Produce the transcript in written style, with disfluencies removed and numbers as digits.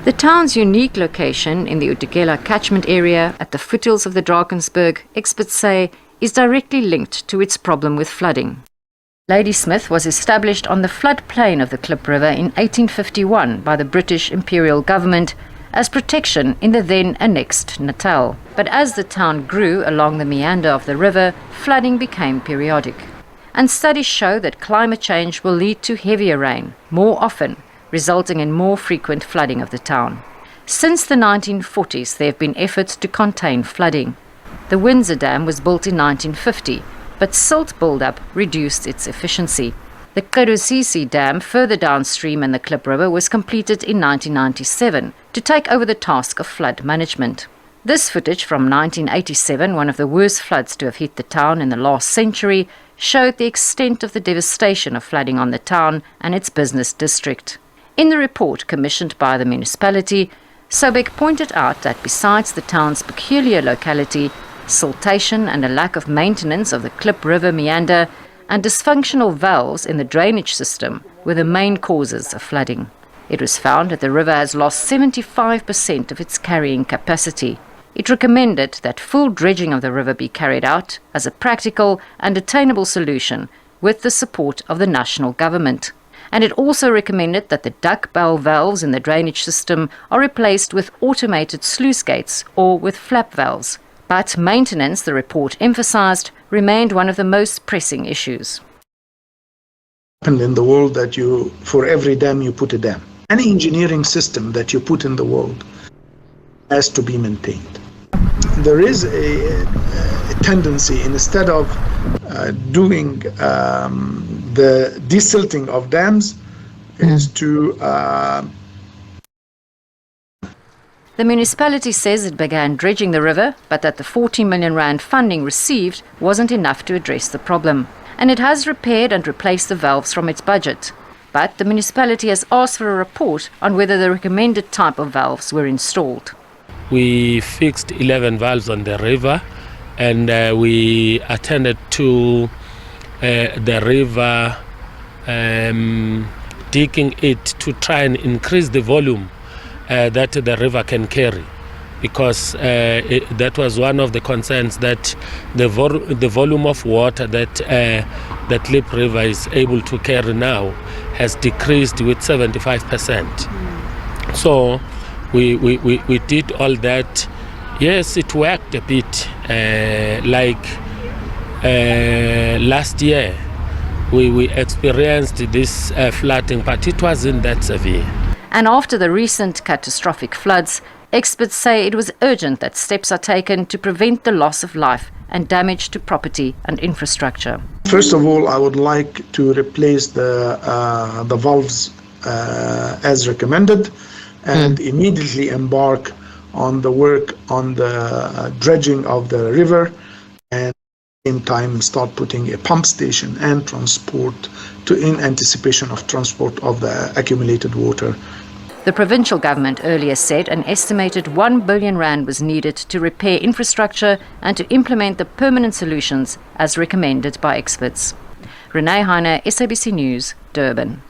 The town's unique location in the Utikela catchment area at the foothills of the Drakensberg, experts say, is directly linked to its problem with flooding. Ladysmith was established on the floodplain of the Klip River in 1851 by the British Imperial Government as protection in the then annexed Natal. But as the town grew along the meander of the river, flooding became periodic. And studies show that climate change will lead to heavier rain more often, resulting in more frequent flooding of the town. Since the 1940s, there have been efforts to contain flooding. The Windsor Dam was built in 1950, but silt buildup reduced its efficiency. The Kerusisi Dam, further downstream in the Klip River, was completed in 1997 to take over the task of flood management. This footage from 1987, one of the worst floods to have hit the town in the last century, showed the extent of the devastation of flooding on the town and its business district. In the report commissioned by the municipality, Sobek pointed out that besides the town's peculiar locality, siltation and a lack of maintenance of the Klip River meander and dysfunctional valves in the drainage system were the main causes of flooding. It was found that the river has lost 75% of its carrying capacity. It recommended that full dredging of the river be carried out as a practical and attainable solution with the support of the national government. And it also recommended that the duck bell valves in the drainage system are replaced with automated sluice gates or with flap valves. But maintenance, the report emphasized, remained one of the most pressing issues. In the world that for every dam you put a dam. Any engineering system that you put in the world has to be maintained. There is a tendency, instead of doing the desilting of dams, is to The municipality says it began dredging the river, but that the 40 million rand funding received wasn't enough to address the problem. And it has repaired and replaced the valves from its budget. But the municipality has asked for a report on whether the recommended type of valves were installed. We fixed 11 valves on the river, and we attended to the river, digging it to try and increase the volume that the river can carry, because that was one of the concerns, that the volume of water that the Klip River is able to carry now has decreased with 75%. So we did all that. Yes, it worked a bit. Last year we experienced this flooding, but it wasn't that severe. And after the recent catastrophic floods, experts say it was urgent that steps are taken to prevent the loss of life and damage to property and infrastructure. First of all, I would like to replace the valves as recommended, and immediately embark on the work on the dredging of the river, and in time start putting a pump station and transport in anticipation of transport of the accumulated water. The provincial government earlier said an estimated 1 billion rand was needed to repair infrastructure and to implement the permanent solutions as recommended by experts. Renee Heine, SABC News, Durban.